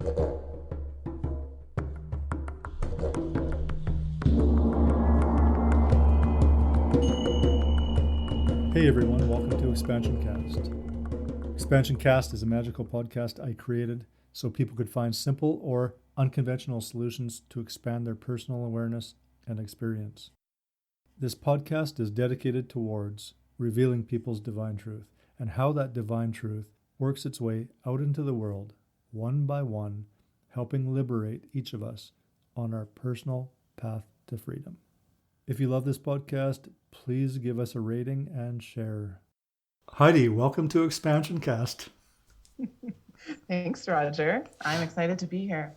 Hey everyone, welcome to Expansion Cast. Expansion Cast is a magical podcast I created so people could find simple or unconventional solutions to expand their personal awareness and experience. This podcast is dedicated towards revealing people's divine truth and how that divine truth works its way out into the world, one by one, helping liberate each of us on our personal path to freedom. If you love this podcast, please give us a rating and share. Heidi, welcome to Expansion Cast. Thanks, Roger. I'm excited to be here.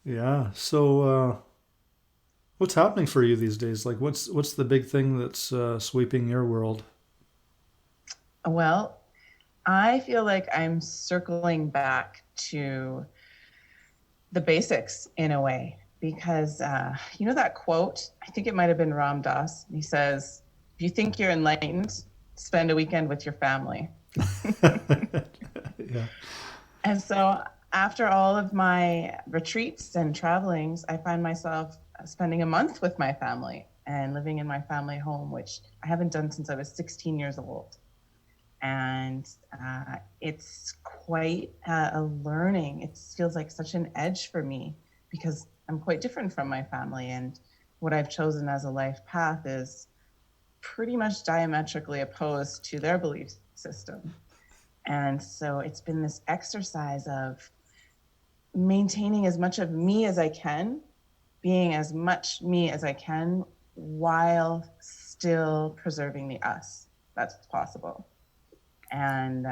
Yeah. So, what's happening for you these days? Like, what's the big thing that's sweeping your world? Well, I feel like I'm circling back to the basics in a way, because you know that quote? I think it might have been Ram Dass. He says, "If you think you're enlightened, spend a weekend with your family." Yeah. And so after all of my retreats and travelings, I find myself spending a month with my family and living in my family home, which I haven't done since I was 16 years old. And it's quite a learning. It feels like such an edge for me because I'm quite different from my family. And what I've chosen as a life path is pretty much diametrically opposed to their belief system. And so it's been this exercise of maintaining as much of me as I can, being as much me as I can, while still preserving the us that's possible. And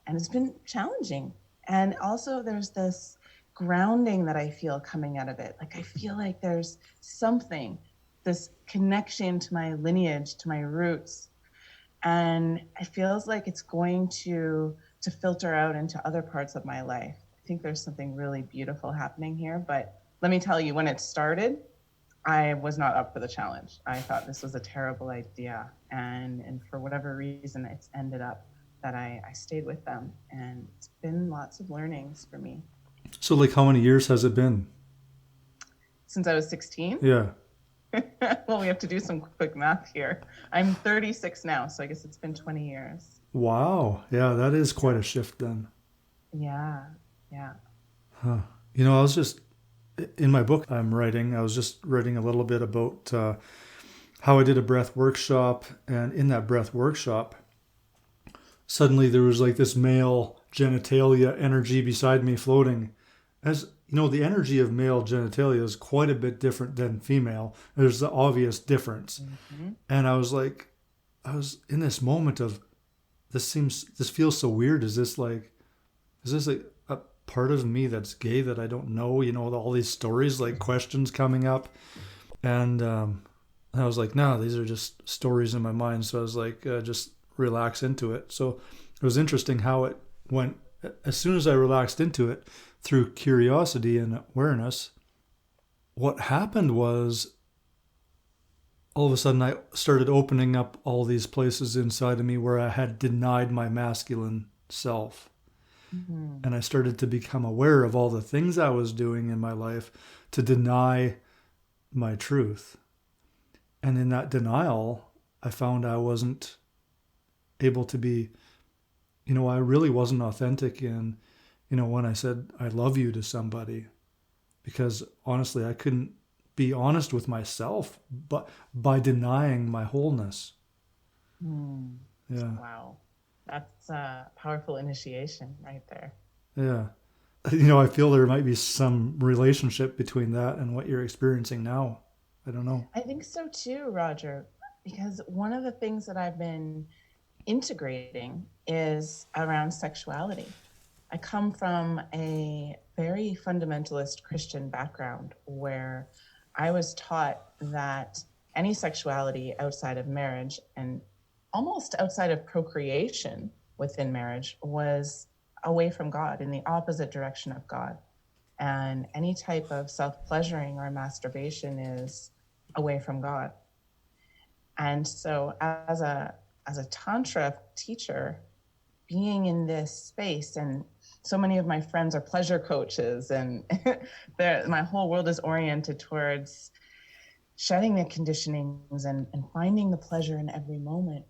it's been challenging. And also there's this grounding that I feel coming out of it. Like I feel like there's something, this connection to my lineage, to my roots. And it feels like it's going to filter out into other parts of my life. I think there's something really beautiful happening here. But let me tell you, when it started, I was not up for the challenge. I thought this was a terrible idea. And for whatever reason, it's ended up that I stayed with them. And it's been lots of learnings for me. So, like, how many years has it been? Since I was 16? Yeah. Well, we have to do some quick math here. I'm 36 now, so I guess it's been 20 years. Wow. Yeah, that is quite a shift then. Yeah. Huh. You know, I was just, in my book I was just writing a little bit about how I did a breath workshop. And in that breath workshop, suddenly there was like this male genitalia energy beside me floating. As you know, the energy of male genitalia is quite a bit different than female. There's the obvious difference. Mm-hmm. And I was in this moment of, this feels so weird. Is this like a part of me that's gay that I don't know? You know, all these stories, like questions coming up. And I was like, no, these are just stories in my mind. So I was like, just relax into it. So it was interesting how it went. As soon as I relaxed into it, through curiosity and awareness, what happened was all of a sudden I started opening up all these places inside of me where I had denied my masculine self. Mm-hmm. And I started to become aware of all the things I was doing in my life to deny my truth. And in that denial, I found I wasn't able to be, I really wasn't authentic in, when I said I love you to somebody, because honestly, I couldn't be honest with myself, but by denying my wholeness. Mm. Yeah. Wow. That's a powerful initiation right there. Yeah. I feel there might be some relationship between that and what you're experiencing now. I don't know. I think so too, Roger, because one of the things that I've been integrating is around sexuality. I come from a very fundamentalist Christian background where I was taught that any sexuality outside of marriage and almost outside of procreation within marriage was away from God, in the opposite direction of God. And any type of self-pleasuring or masturbation is away from God. And so as a Tantra teacher, being in this space and so many of my friends are pleasure coaches, and my whole world is oriented towards shedding the conditionings and finding the pleasure in every moment.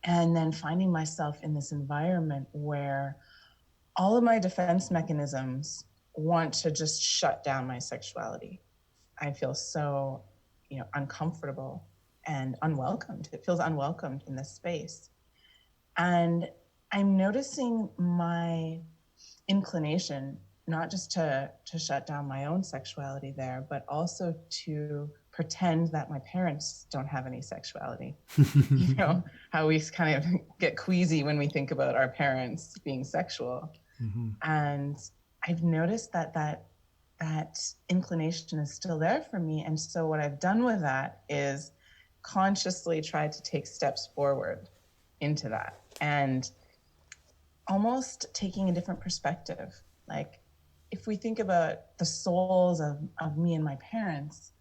And then finding myself in this environment where all of my defense mechanisms want to just shut down my sexuality. I feel so, uncomfortable and unwelcomed. It feels unwelcomed in this space. And I'm noticing my inclination not just to shut down my own sexuality there, but also to pretend that my parents don't have any sexuality. How we kind of get queasy when we think about our parents being sexual. Mm-hmm. And I've noticed that inclination is still there for me. And so what I've done with that is consciously try to take steps forward into that and almost taking a different perspective. Like, if we think about the souls of me and my parents,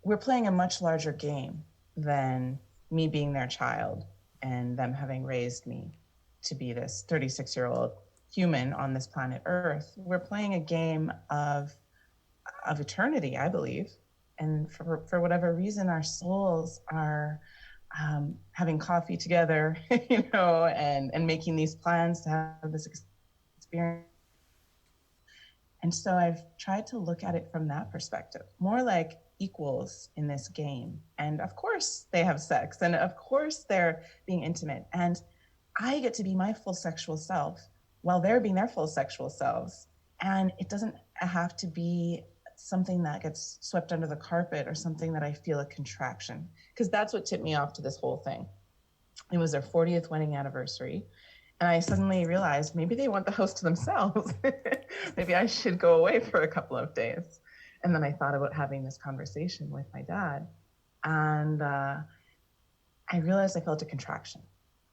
we're playing a much larger game than me being their child and them having raised me to be this 36-year-old human on this planet Earth. We're playing a game of eternity, I believe. And for whatever reason, our souls are having coffee together, and making these plans to have this experience. And so I've tried to look at it from that perspective, more like equals in this game. And of course they have sex, and of course they're being intimate. And I get to be my full sexual self while they're being their full sexual selves. And it doesn't have to be something that gets swept under the carpet or something that I feel a contraction, because that's what tipped me off to this whole thing. It was their 40th wedding anniversary. And I suddenly realized maybe they want the house to themselves. Maybe I should go away for a couple of days. And then I thought about having this conversation with my dad. And I realized I felt a contraction.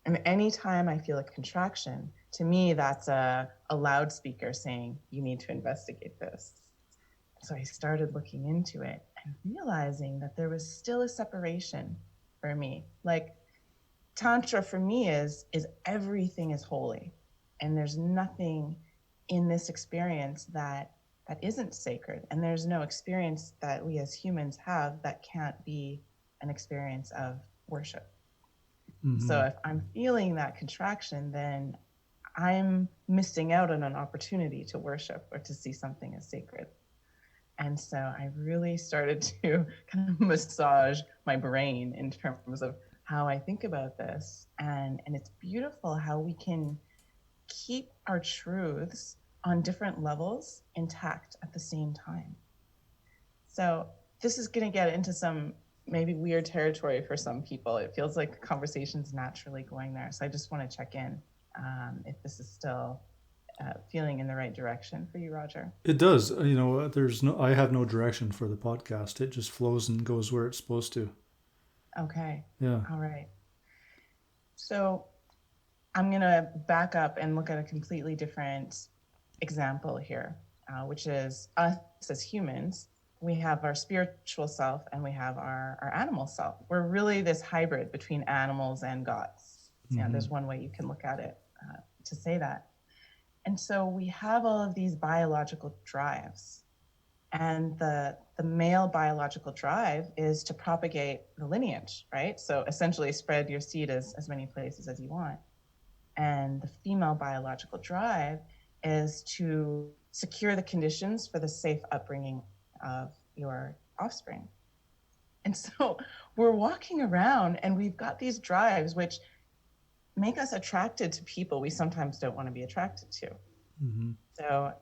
And anytime I feel a contraction, to me, that's a loudspeaker saying, you need to investigate this. So I started looking into it and realizing that there was still a separation for me. Like, Tantra for me is everything is holy. And there's nothing in this experience that isn't sacred. And there's no experience that we as humans have that can't be an experience of worship. Mm-hmm. So if I'm feeling that contraction, then I'm missing out on an opportunity to worship or to see something as sacred. And so I really started to kind of massage my brain in terms of how I think about this. And it's beautiful how we can keep our truths on different levels intact at the same time. So this is going to get into some maybe weird territory for some people. It feels like the conversation's naturally going there. So I just want to check in if this is still feeling in the right direction for you, Roger. It does. I have no direction for the podcast. It just flows and goes where it's supposed to. Okay. Yeah. All right. So I'm going to back up and look at a completely different example here, which is us as humans. We have our spiritual self and we have our animal self. We're really this hybrid between animals and gods. Mm-hmm. Yeah, there's one way you can look at it to say that. And so we have all of these biological drives. And the male biological drive is to propagate the lineage, right? So essentially spread your seed as many places as you want. And the female biological drive is to secure the conditions for the safe upbringing of your offspring. And so we're walking around and we've got these drives which make us attracted to people we sometimes don't want to be attracted to. Mm-hmm. So,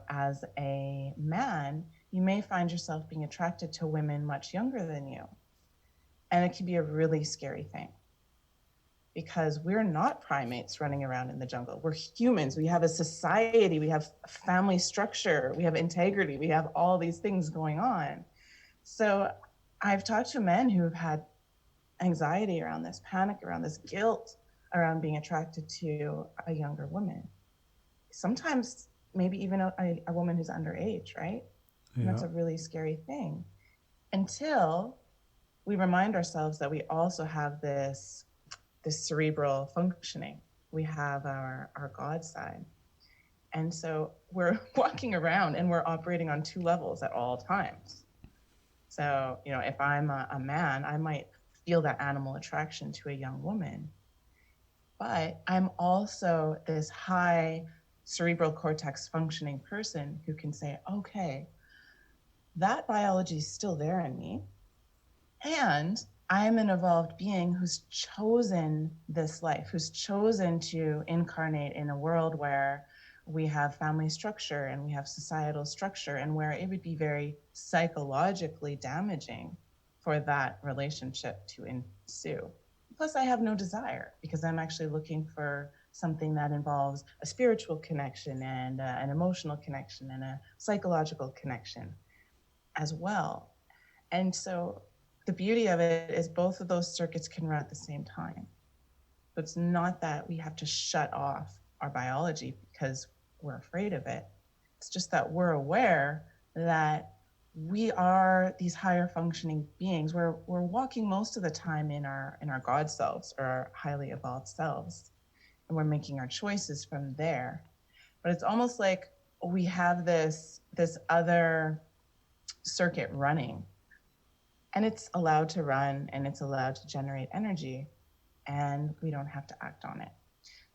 as a man, you may find yourself being attracted to women much younger than you. And it can be a really scary thing because we're not primates running around in the jungle. We're humans. We have a society. We have a family structure. We have integrity. We have all these things going on. So I've talked to men who have had anxiety around this, panic around this, guilt around being attracted to a younger woman. Sometimes maybe even a woman who's underage, right? Yeah. And that's a really scary thing until we remind ourselves that we also have this cerebral functioning. we have our God side. And so we're walking around and we're operating on two levels at all times. So, if I'm a man, I might feel that animal attraction to a young woman. But I'm also this high cerebral cortex functioning person who can say, okay, that biology is still there in me. And I am an evolved being who's chosen this life, who's chosen to incarnate in a world where we have family structure and we have societal structure, and where it would be very psychologically damaging for that relationship to ensue. Plus, I have no desire because I'm actually looking for something that involves a spiritual connection and an emotional connection and a psychological connection as well. And so the beauty of it is both of those circuits can run at the same time. So it's not that we have to shut off our biology because we're afraid of it. It's just that we're aware that we are these higher functioning beings. We're walking most of the time in our God selves, or our highly evolved selves, and we're making our choices from there. But it's almost like we have this other circuit running, and it's allowed to run and it's allowed to generate energy, and we don't have to act on it.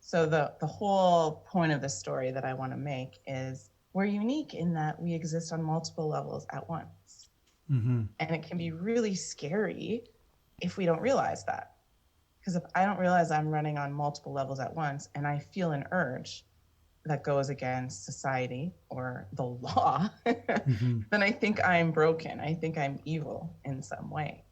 So the whole point of the story that I want to make is we're unique in that we exist on multiple levels at once. Mm-hmm. And it can be really scary if we don't realize that. Because if I don't realize I'm running on multiple levels at once and I feel an urge that goes against society or the law, Mm-hmm. then I think I'm broken. I think I'm evil in some way.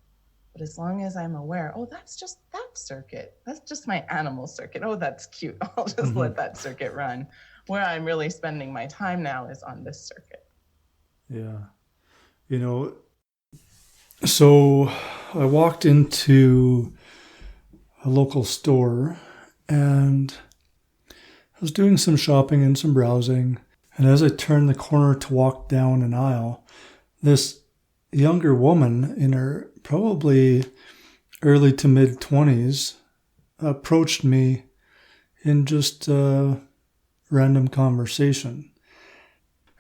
But as long as I'm aware, oh, that's just that circuit. That's just my animal circuit. Oh, that's cute. I'll just let that circuit run. Where I'm really spending my time now is on this circuit. Yeah. So I walked into a local store and I was doing some shopping and some browsing. And as I turned the corner to walk down an aisle, this younger woman in her probably early to mid 20s approached me in just a random conversation.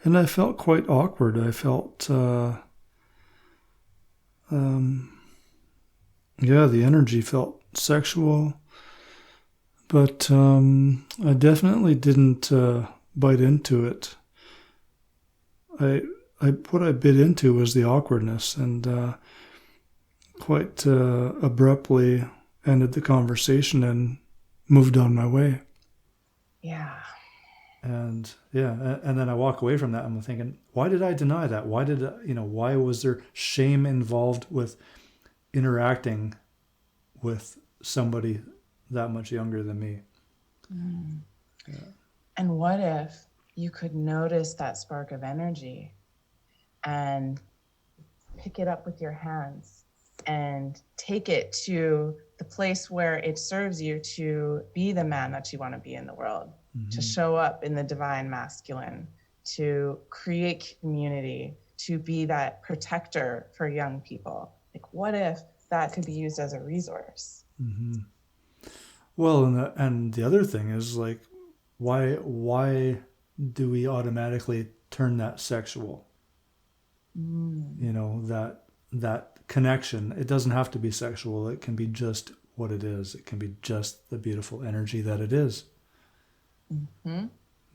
And I felt quite awkward. I felt, the energy felt sexual. But I definitely didn't bite into it. What I bit into was the awkwardness, and quite abruptly ended the conversation and moved on my way. Yeah. And then I walk away from that. I'm thinking, why did I deny that? Why was there shame involved with interacting with somebody that much younger than me? Mm. Yeah. And what if you could notice that spark of energy and pick it up with your hands and take it to the place where it serves you to be the man that you want to be in the world, mm-hmm. to show up in the divine masculine, to create community, to be that protector for young people? Like, what if that could be used as a resource? Mm-hmm. Well, and the other thing is, like, why do we automatically turn that sexual? That connection. It doesn't have to be sexual. It can be just what it is. It can be just the beautiful energy that it is. Mm-hmm.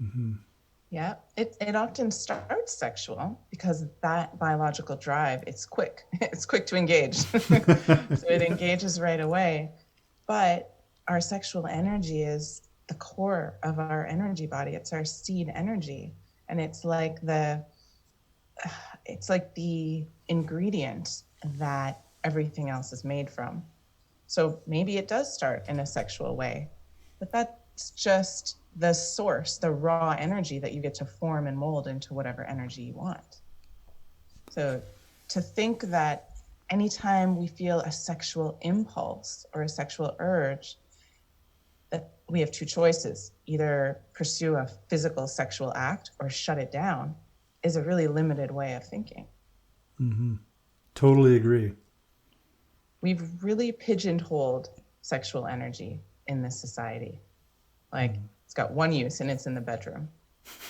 Mm-hmm. Yeah, it often starts sexual because that biological drive, it's quick. It's quick to engage. So it engages right away. But our sexual energy is the core of our energy body. It's our seed energy. And it's like the ingredient that everything else is made from. So maybe it does start in a sexual way, but that's just the source, the raw energy that you get to form and mold into whatever energy you want. So to think that anytime we feel a sexual impulse or a sexual urge, that we have two choices: either pursue a physical sexual act or shut it down, is a really limited way of thinking. Mm-hmm. Totally agree. We've really pigeonholed sexual energy in this society. Like it's got one use and it's in the bedroom.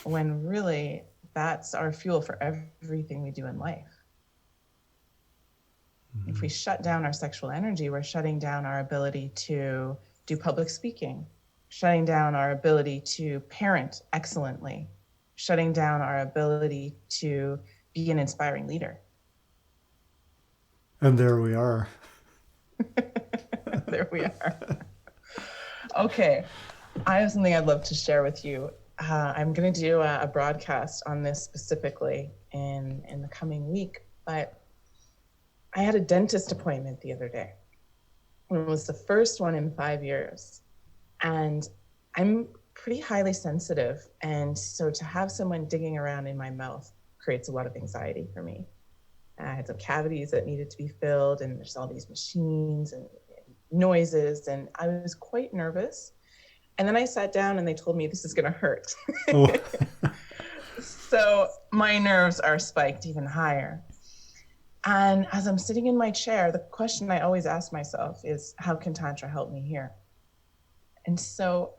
When really that's our fuel for everything we do in life. If we shut down our sexual energy, we're shutting down our ability to do public speaking, shutting down our ability to parent excellently, shutting down our ability to be an inspiring leader. And there we are. There we are. Okay, I have something I'd love to share with you. I'm going to do a broadcast on this specifically in the coming week, but I had a dentist appointment the other day. It was the first one in 5 years. And I'm pretty highly sensitive. And so to have someone digging around in my mouth creates a lot of anxiety for me. I had some cavities that needed to be filled, and there's all these machines and noises, and I was quite nervous. And then I sat down and they told me this is going to hurt. Oh. So my nerves are spiked even higher. And as I'm sitting in my chair, the question I always ask myself is, how can Tantra help me here? And so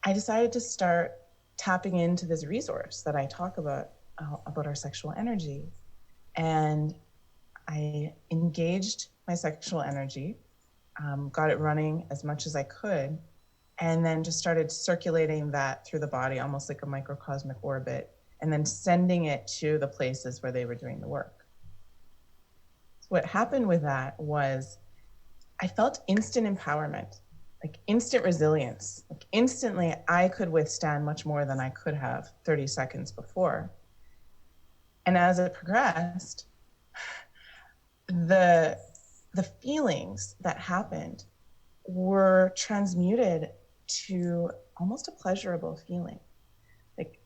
I decided to start tapping into this resource that I talk about our sexual energy. And I engaged my sexual energy, got it running as much as I could, and then just started circulating that through the body, almost like a microcosmic orbit, and then sending it to the places where they were doing the work. So what happened with that was I felt instant empowerment, like instant resilience. Like instantly, I could withstand much more than I could have 30 seconds before. And as it progressed, the feelings that happened were transmuted to almost a pleasurable feeling. Like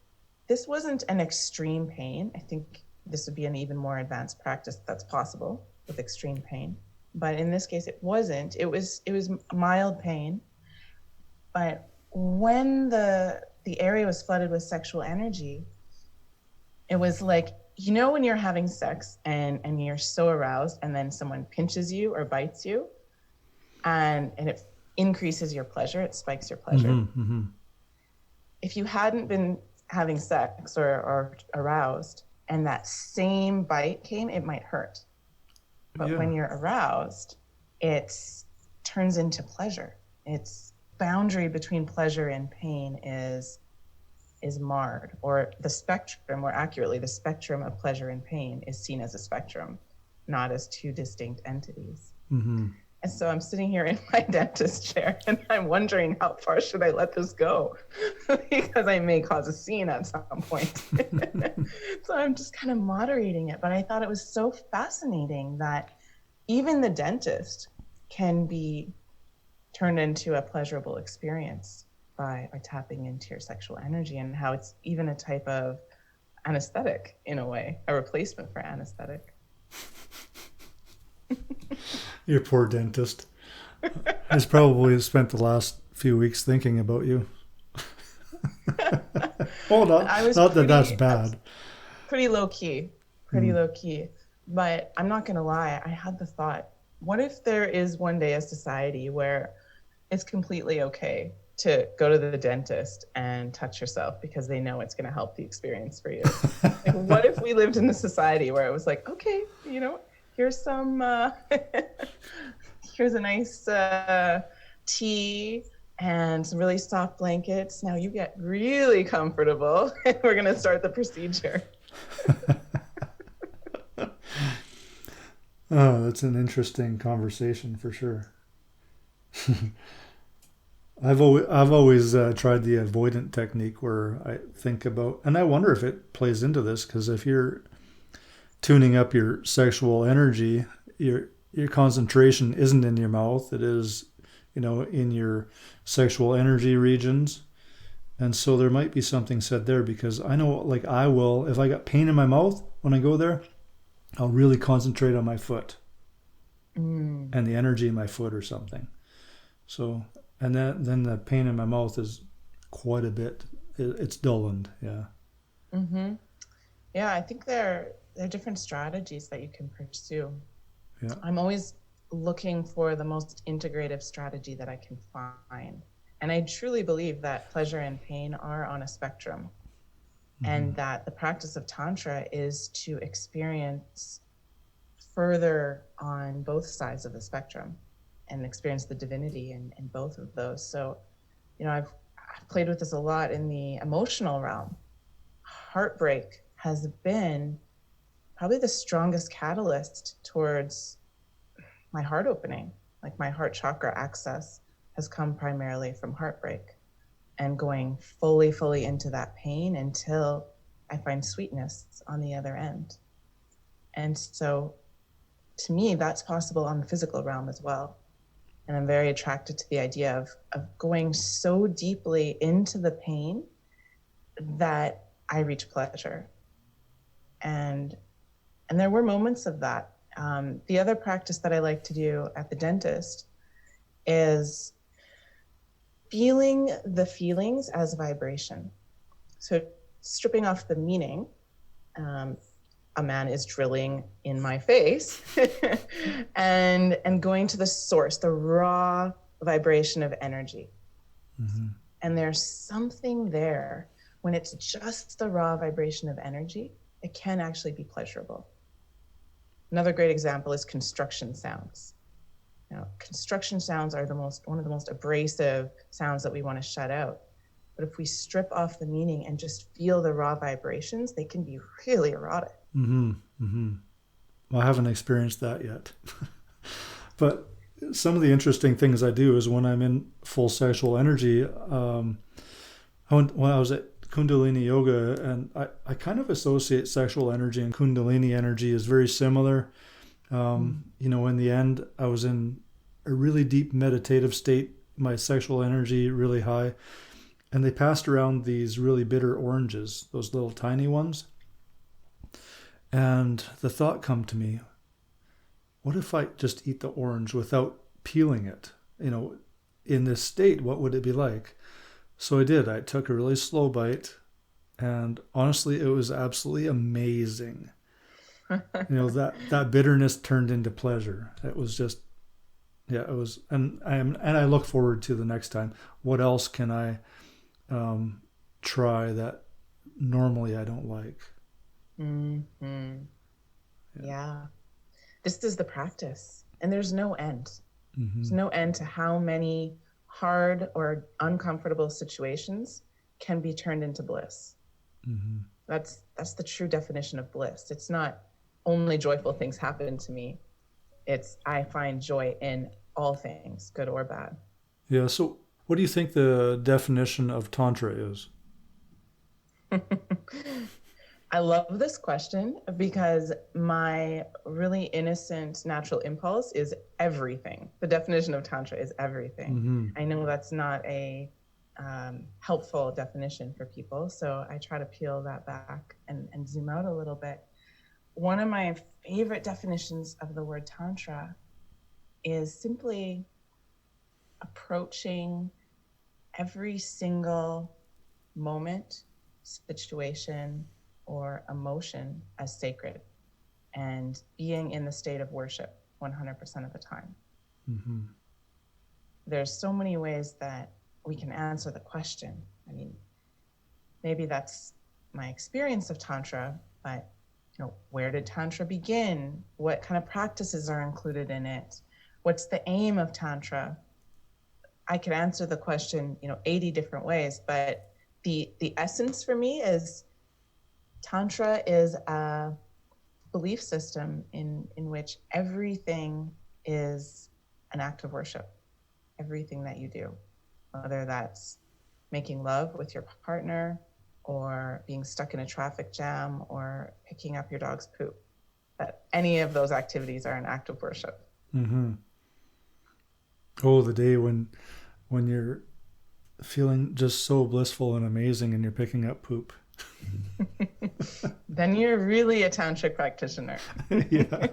this wasn't an extreme pain. I think this would be an even more advanced practice that's possible with extreme pain. But in this case, it wasn't. It was mild pain. But when the area was flooded with sexual energy, it was like, you know, when you're having sex and you're so aroused and then someone pinches you or bites you and it increases your pleasure, it spikes your pleasure. Mm-hmm, mm-hmm. If you hadn't been having sex or aroused and that same bite came, it might hurt. But when you're aroused, it turns into pleasure. Its boundary between pleasure and pain is marred, or the spectrum, more accurately, the spectrum of pleasure and pain is seen as a spectrum, not as two distinct entities. Mm-hmm. And so I'm sitting here in my dentist chair and I'm wondering how far should I let this go because I may cause a scene at some point. So I'm just kind of moderating it. But I thought it was so fascinating that even the dentist can be turned into a pleasurable experience by tapping into your sexual energy, and how it's even a type of anesthetic in a way, a replacement for anesthetic. Your poor dentist has probably spent the last few weeks thinking about you. Oh, not that that's bad. Pretty low key, low key. But I'm not gonna lie, I had the thought, what if there is one day a society where it's completely okay to go to the dentist and touch yourself because they know it's going to help the experience for you? Like, what if we lived in a society where it was like, okay, you know, here's some, here's a nice tea and some really soft blankets. Now you get really comfortable and we're going to start the procedure. Oh, that's an interesting conversation for sure. I've always tried the avoidant technique where I think about, and I wonder if it plays into this, because if you're tuning up your sexual energy, your concentration isn't in your mouth, it is, you know, in your sexual energy regions. And so there might be something said there, because I know, like, I will, if I got pain in my mouth when I go there, I'll really concentrate on my foot and the energy in my foot or something. So, and then the pain in my mouth is quite a bit, it's dulled, yeah. Mm-hmm. Yeah, I think there are different strategies that you can pursue. Yeah. I'm always looking for the most integrative strategy that I can find. And I truly believe that pleasure and pain are on a spectrum, and that the practice of Tantra is to experience further on both sides of the spectrum and experience the divinity in both of those. So, I've played with this a lot in the emotional realm. Heartbreak has been probably the strongest catalyst towards my heart opening. Like, my heart chakra access has come primarily from heartbreak and going fully into that pain until I find sweetness on the other end. And so, to me, that's possible on the physical realm as well. And I'm very attracted to the idea of going so deeply into the pain that I reach pleasure. And there were moments of that. The other practice that I like to do at the dentist is feeling the feelings as vibration. So stripping off the meaning, a man is drilling in my face, and going to the source, the raw vibration of energy. And there's something there when it's just the raw vibration of energy, it can actually be pleasurable. Another great example is construction sounds. Construction sounds are one of the most abrasive sounds that we want to shut out. But if we strip off the meaning and just feel the raw vibrations, they can be really erotic. Well, I haven't experienced that yet. But some of the interesting things I do is when I'm in full sexual energy, when I was at Kundalini Yoga, and I kind of associate sexual energy and Kundalini energy as very similar. In the end, I was in a really deep meditative state, my sexual energy really high, and they passed around these really bitter oranges, those little tiny ones. And the thought come to me, what if I just eat the orange without peeling it? In this state, what would it be like? So I did. I took a really slow bite, and honestly, it was absolutely amazing. That bitterness turned into pleasure. It was just, it was, and I look forward to the next time. What else can I try that normally I don't like? Yeah. This is the practice, and there's no end. There's no end to how many hard or uncomfortable situations can be turned into bliss. That's the true definition of bliss. It's not only joyful things happen to me. It's I find joy in all things, good or bad. Yeah. So what do you think the definition of Tantra is? I love this question because my really innocent natural impulse is everything. The definition of Tantra is everything. I know that's not a helpful definition for people, so I try to peel that back and zoom out a little bit. One of my favorite definitions of the word Tantra is simply approaching every single moment, situation, or emotion as sacred and being in the state of worship 100% of the time. There's so many ways that we can answer the question. I mean, maybe that's my experience of Tantra, but where did Tantra begin? What kind of practices are included in it? What's the aim of Tantra? I could answer the question, 80 different ways, but the essence for me is Tantra is a belief system in which everything is an act of worship. Everything that you do, whether that's making love with your partner or being stuck in a traffic jam or picking up your dog's poop, that any of those activities are an act of worship. Oh, the day when you're feeling just so blissful and amazing and you're picking up poop. Then you're really a tantric practitioner. Yeah.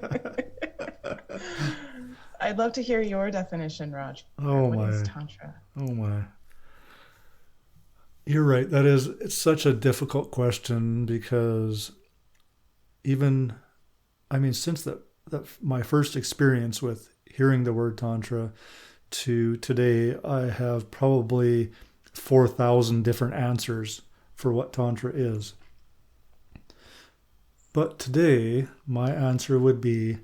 I'd love to hear your definition, Raj. What is Tantra? Oh my. You're right. It's such a difficult question because since that my first experience with hearing the word Tantra to today, I have probably 4,000 different answers for what Tantra is. But today, my answer would be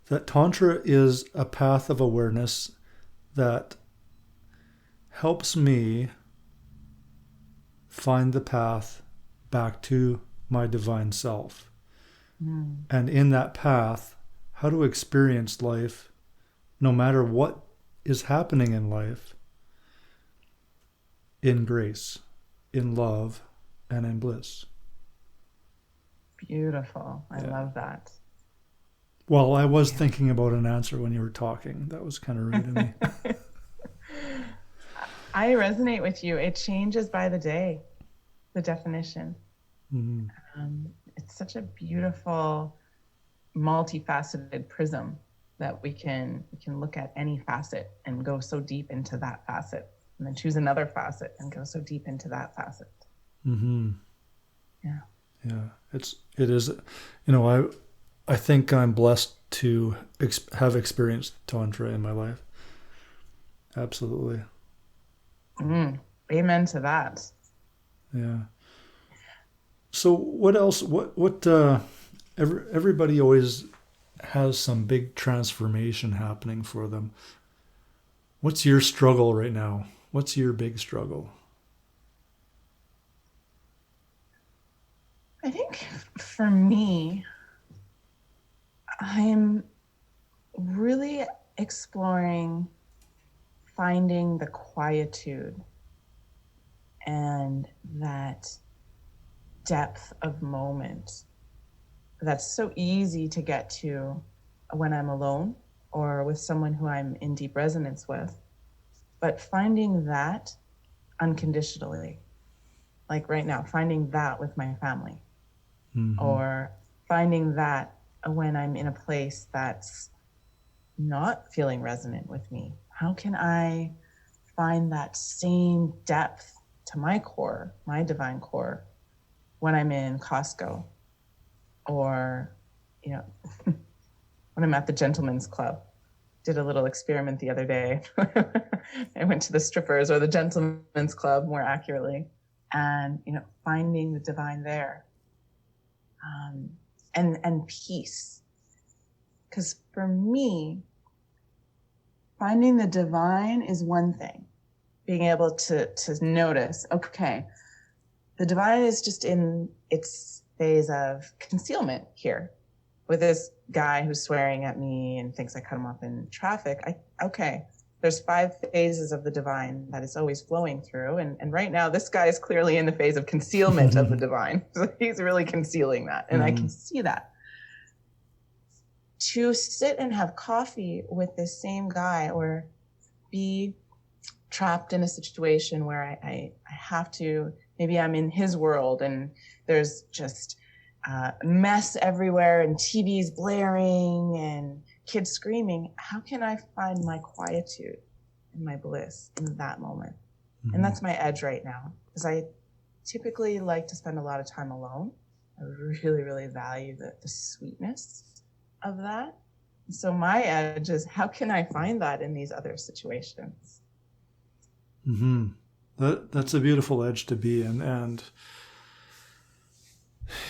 that Tantra is a path of awareness that helps me find the path back to my divine self. And in that path, how to experience life, no matter what is happening in life, in grace, in love, and in bliss. Beautiful. I love that. Well, I was thinking about an answer when you were talking. That was kind of rude of me. I resonate with you. It changes by the day, the definition. It's such a beautiful, multifaceted prism that we can look at any facet and go so deep into that facet, and then choose another facet and go so deep into that facet. Yeah, it is. I think I'm blessed to have experienced Tantra in my life. Absolutely. Amen to that. Yeah. So what else? Everybody always has some big transformation happening for them. What's your struggle right now? What's your big struggle? I think for me, I'm really exploring finding the quietude and that depth of moment that's so easy to get to when I'm alone or with someone who I'm in deep resonance with, but finding that unconditionally, like right now, finding that with my family, or finding that when I'm in a place that's not feeling resonant with me. How can I find that same depth to my core, my divine core, when I'm in Costco, or, when I'm at the Gentleman's Club? Did a little experiment the other day. I went to the strippers, or the Gentleman's Club more accurately, and, finding the divine there. And peace. Because for me, finding the divine is one thing. Being able to notice, okay, the divine is just in its phase of concealment here. With this guy who's swearing at me and thinks I cut him off in traffic, there's 5 phases of the divine that is always flowing through. And right now, this guy is clearly in the phase of concealment of the divine. So he's really concealing that. And I can see that. To sit and have coffee with this same guy, or be trapped in a situation where I have to, maybe I'm in his world and there's just mess everywhere and TVs blaring and kids screaming. How can I find my quietude and my bliss in that moment? And that's my edge right now, because I typically like to spend a lot of time alone. I really, really value the sweetness of that. So my edge is, how can I find that in these other situations? That's a beautiful edge to be in, and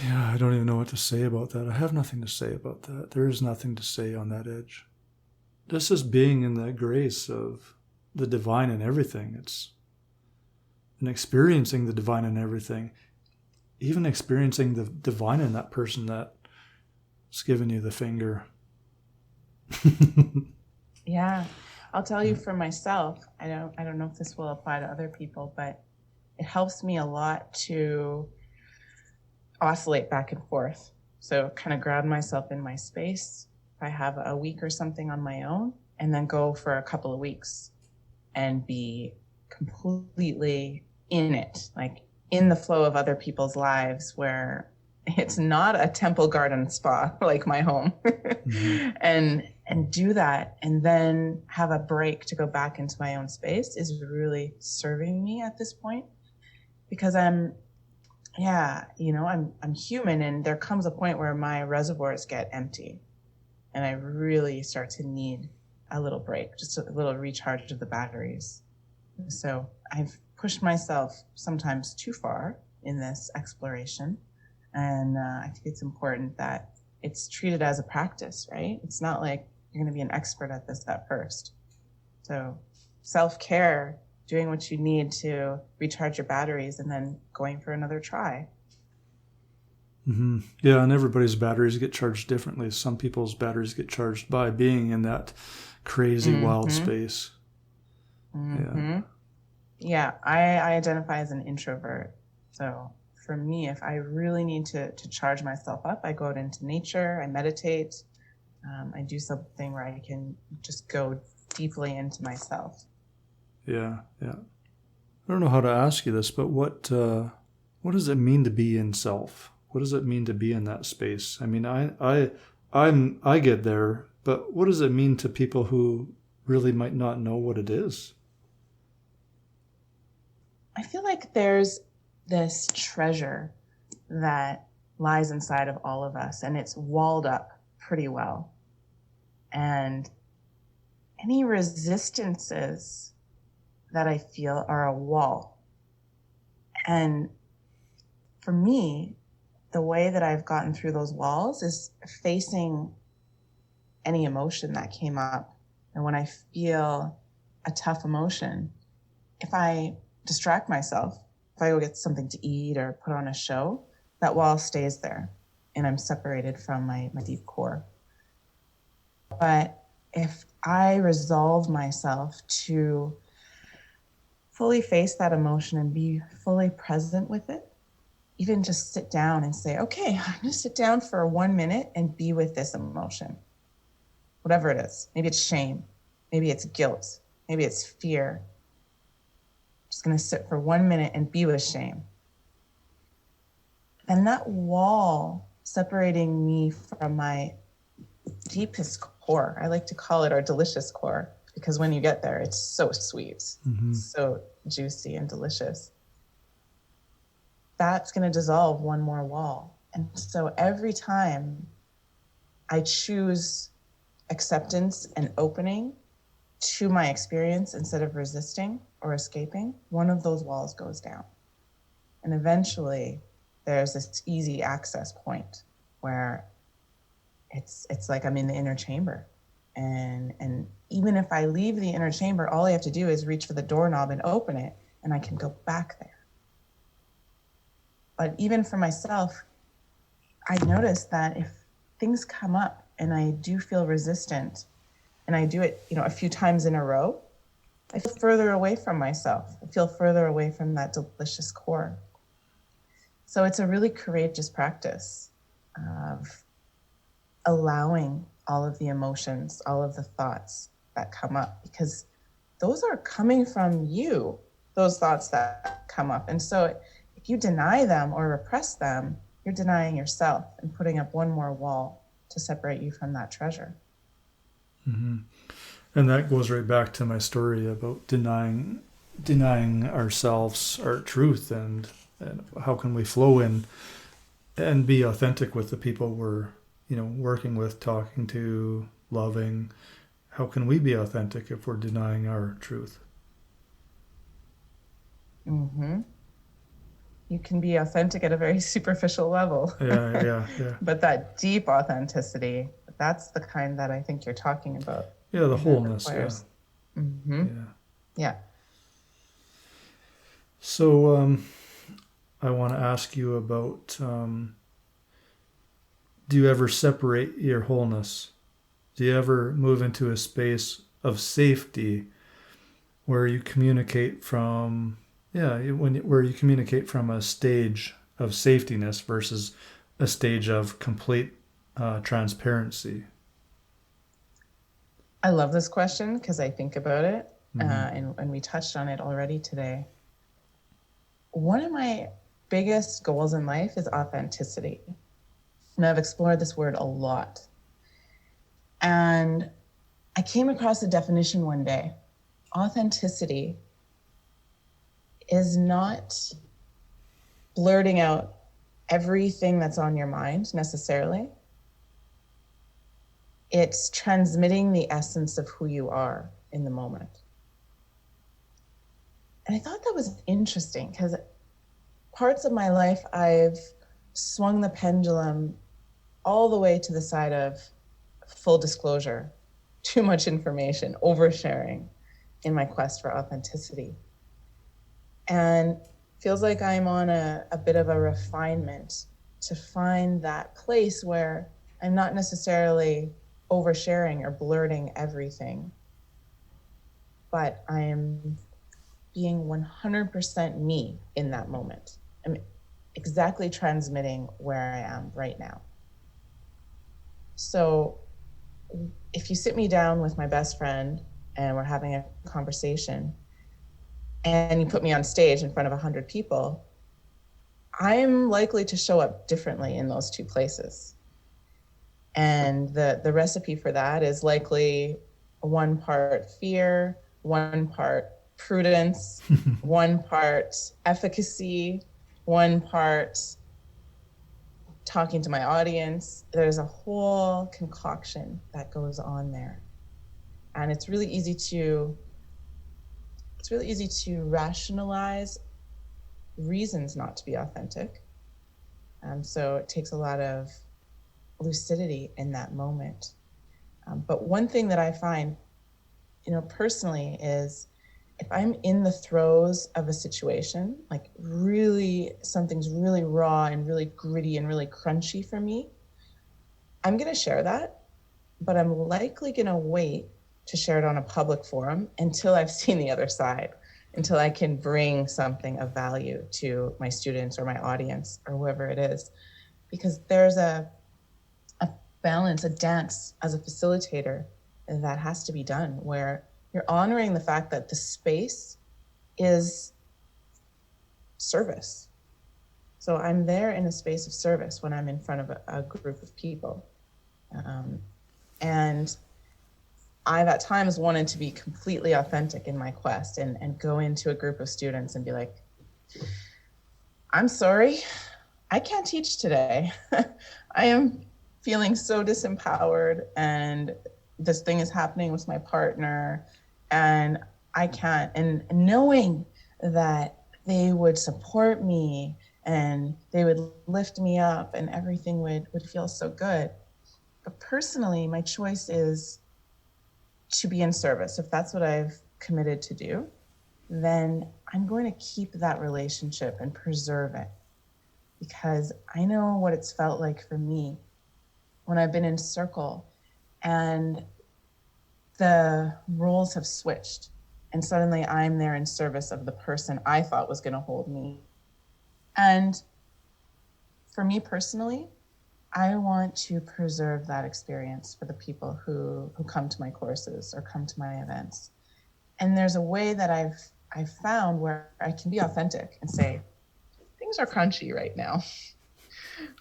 yeah, I don't even know what to say about that. I have nothing to say about that. There is nothing to say on that edge. This is being in that grace of the divine in everything. It's and experiencing the divine in everything, even experiencing the divine in that person that's giving you the finger. Yeah. I'll tell you for myself, I don't know if this will apply to other people, but it helps me a lot to oscillate back and forth. So kind of ground myself in my space. If I have a week or something on my own, and then go for a couple of weeks and be completely in it, like in the flow of other people's lives, where it's not a temple garden spa like my home. And do that, and then have a break to go back into my own space is really serving me at this point, because I'm human, and there comes a point where my reservoirs get empty and I really start to need a little break, just a little recharge of the batteries. So I've pushed myself sometimes too far in this exploration. And I think it's important that it's treated as a practice, right? It's not like you're going to be an expert at this at first. So self-care, doing what you need to recharge your batteries, and then going for another try. Mm-hmm. Yeah, and everybody's batteries get charged differently. Some people's batteries get charged by being in that crazy wild space. Yeah, I identify as an introvert. So for me, if I really need to charge myself up, I go out into nature, I meditate, I do something where I can just go deeply into myself. Yeah. I don't know how to ask you this, but what does it mean to be in self? What does it mean to be in that space? I mean, I get there, but what does it mean to people who really might not know what it is? I feel like there's this treasure that lies inside of all of us, and it's walled up pretty well. And any resistances that I feel are a wall. And for me, the way that I've gotten through those walls is facing any emotion that came up. And when I feel a tough emotion, if I distract myself, if I go get something to eat or put on a show, that wall stays there and I'm separated from my deep core. But if I resolve myself to fully face that emotion and be fully present with it, even just sit down and say, okay, I'm going to sit down for 1 minute and be with this emotion, whatever it is. Maybe it's shame, maybe it's guilt, maybe it's fear. I'm just going to sit for 1 minute and be with shame. And that wall separating me from my deepest core, I like to call it our delicious core, because when you get there, it's so sweet, so juicy and delicious. That's going to dissolve one more wall. And so every time I choose acceptance and opening to my experience instead of resisting or escaping, one of those walls goes down. And eventually there's this easy access point where it's like I'm in the inner chamber. And even if I leave the inner chamber, all I have to do is reach for the doorknob and open it, and I can go back there. But even for myself, I noticed that if things come up and I do feel resistant, and I do it, a few times in a row, I feel further away from myself. I feel further away from that delicious core. So it's a really courageous practice of allowing all of the emotions, all of the thoughts that come up, because those are coming from you, those thoughts that come up. And so if you deny them or repress them, you're denying yourself and putting up one more wall to separate you from that treasure. Mm-hmm. And that goes right back to my story about denying ourselves our truth, and how can we flow in and be authentic with the people we're working with, talking to, loving. How can we be authentic if we're denying our truth? Mm-hmm. You can be authentic at a very superficial level. Yeah. But that deep authenticity, that's the kind that I think you're talking about. Yeah, the wholeness. Yeah. Mm-hmm. Yeah. So I want to ask you about, do you ever separate your wholeness? Do you ever move into a space of safety where you communicate from, where you communicate from a stage of safetiness versus a stage of complete transparency? I love this question because I think about it, and we touched on it already today. One of my biggest goals in life is authenticity. And I've explored this word a lot. And I came across a definition one day. Authenticity is not blurting out everything that's on your mind necessarily. it's transmitting the essence of who you are in the moment. And I thought that was interesting because parts of my life I've swung the pendulum all the way to the side of full disclosure, too much information, oversharing in my quest for authenticity. And feels like I'm on a bit of a refinement to find that place where I'm not necessarily oversharing or blurting everything, but I am being 100% me in that moment. I'm exactly transmitting where I am right now. So if you sit me down with my best friend and we're having a conversation and you put me on stage in front of 100 people, I'm likely to show up differently in those two places. And the recipe for that is likely one part fear, one part prudence, one part efficacy, one part talking to my audience. There's a whole concoction that goes on there. And it's really easy to rationalize reasons not to be authentic. So it takes a lot of lucidity in that moment. But one thing that I find, personally, is if I'm in the throes of a situation, like really something's really raw and really gritty and really crunchy for me, I'm going to share that, but I'm likely going to wait to share it on a public forum until I've seen the other side, until I can bring something of value to my students or my audience or whoever it is. Because there's a balance, a dance as a facilitator that has to be done where you're honoring the fact that the space is service. So I'm there in a space of service when I'm in front of a group of people. And I've at times wanted to be completely authentic in my quest and go into a group of students and be like, I'm sorry, I can't teach today. I am feeling so disempowered and this thing is happening with my partner and I can't. And knowing that they would support me and they would lift me up and everything would feel so good. But personally, my choice is to be in service. If that's what I've committed to do, then I'm going to keep that relationship and preserve it, because I know what it's felt like for me when I've been in circle and the roles have switched and suddenly I'm there in service of the person I thought was going to hold me. And for me personally, I want to preserve that experience for the people who come to my courses or come to my events. And there's a way that I've found where I can be authentic and say, things are crunchy right now.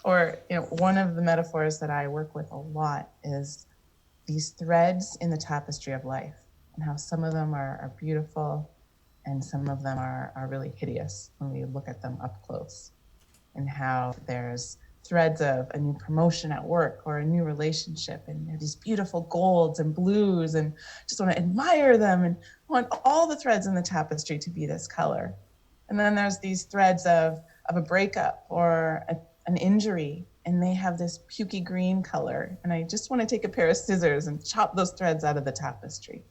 Or, one of the metaphors that I work with a lot is these threads in the tapestry of life, and how some of them are beautiful and some of them are really hideous when we look at them up close. And how there's threads of a new promotion at work or a new relationship, and these beautiful golds and blues, and just want to admire them and want all the threads in the tapestry to be this color. And then there's these threads of a breakup or an injury, and they have this pukey green color. And I just want to take a pair of scissors and chop those threads out of the tapestry.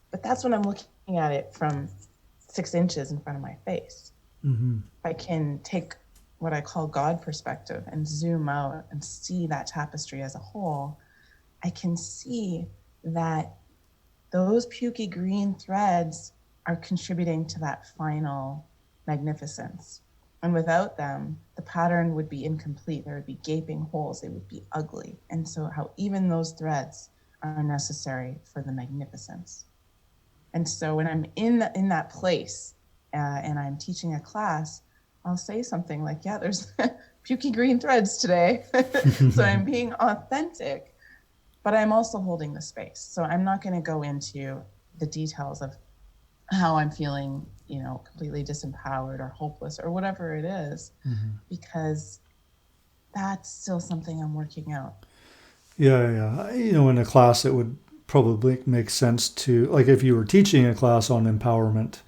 But that's when I'm looking at it from 6 inches in front of my face. Mm-hmm. I can take what I call God perspective and zoom out and see that tapestry as a whole. I can see that those pukey green threads are contributing to that final magnificence. And without them, the pattern would be incomplete. There would be gaping holes. They would be ugly. And so how even those threads are necessary for the magnificence. And so when I'm in that place and I'm teaching a class, I'll say something like, yeah, there's pukey green threads today. So I'm being authentic, but I'm also holding the space. So I'm not going to go into the details of how I'm feeling, completely disempowered or hopeless or whatever it is, because that's still something I'm working out. Yeah. In a class, it would probably make sense to, like, if you were teaching a class on empowerment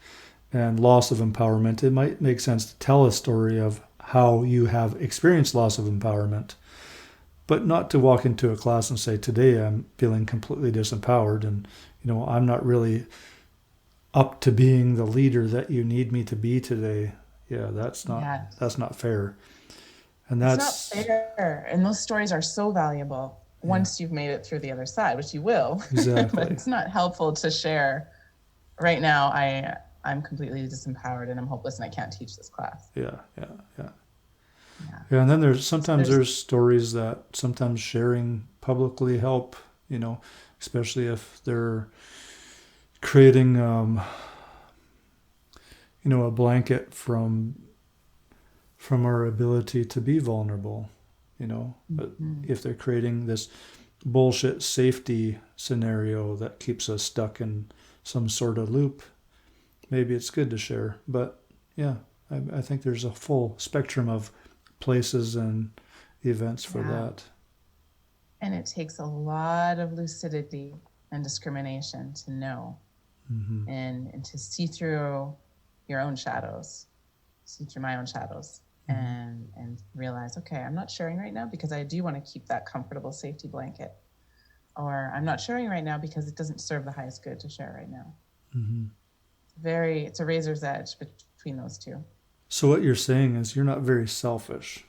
and loss of empowerment, it might make sense to tell a story of how you have experienced loss of empowerment, but not to walk into a class and say, today I'm feeling completely disempowered and, I'm not really up to being the leader that you need me to be today. Yeah, Yes. that's not fair. And It's not that's, fair. And those stories are so valuable yeah, once you've made it through the other side, which you will. But exactly. it's not helpful to share. Right now, I'm completely disempowered and I'm hopeless and I can't teach this class. Yeah, yeah, yeah. Yeah. Yeah, and then So sometimes there's there's stories that sometimes sharing publicly help, especially if they're creating, a blanket from our ability to be vulnerable, But Mhm. if they're creating this bullshit safety scenario that keeps us stuck in some sort of loop, maybe it's good to share. But yeah, I think there's a full spectrum of places and events for Yeah. that. And it takes a lot of lucidity and discrimination to know Mm-hmm. and to see through your own shadows, see through my own shadows, Mm-hmm. and realize, okay, I'm not sharing right now because I do want to keep that comfortable safety blanket. Or I'm not sharing right now because it doesn't serve the highest good to share right now. Mm-hmm. It's a razor's edge between those two. So what you're saying is you're not very selfish.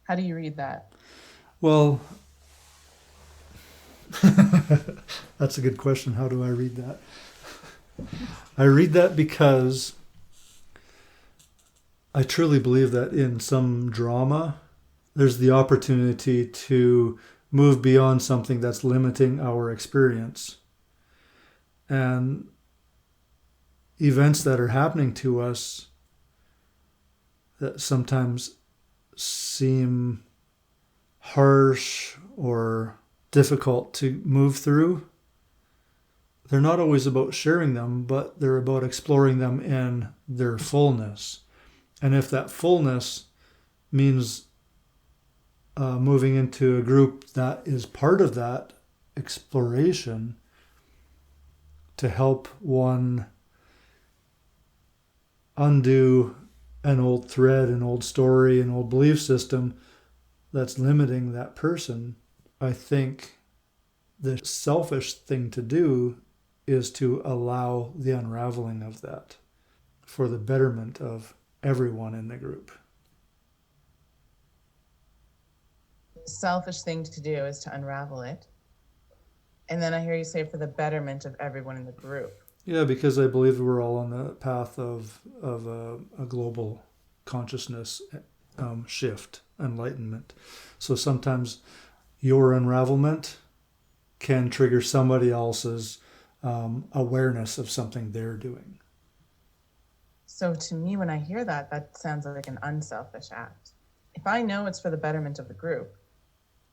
How do you read that? Well, that's a good question. How do I read that? I read that because I truly believe that in some drama, there's the opportunity to move beyond something that's limiting our experience. And events that are happening to us that sometimes seem harsh or difficult to move through, they're not always about sharing them, but they're about exploring them in their fullness. And if that fullness means moving into a group that is part of that exploration to help one undo an old thread, an old story, an old belief system that's limiting that person, I think the selfish thing to do is to allow the unraveling of that for the betterment of everyone in the group. The selfish thing to do is to unravel it. And then I hear you say for the betterment of everyone in the group. Yeah, because I believe we're all on the path of a global consciousness shift, enlightenment. So sometimes your unravelment can trigger somebody else's awareness of something they're doing. So to me, when I hear that, that sounds like an unselfish act. If I know it's for the betterment of the group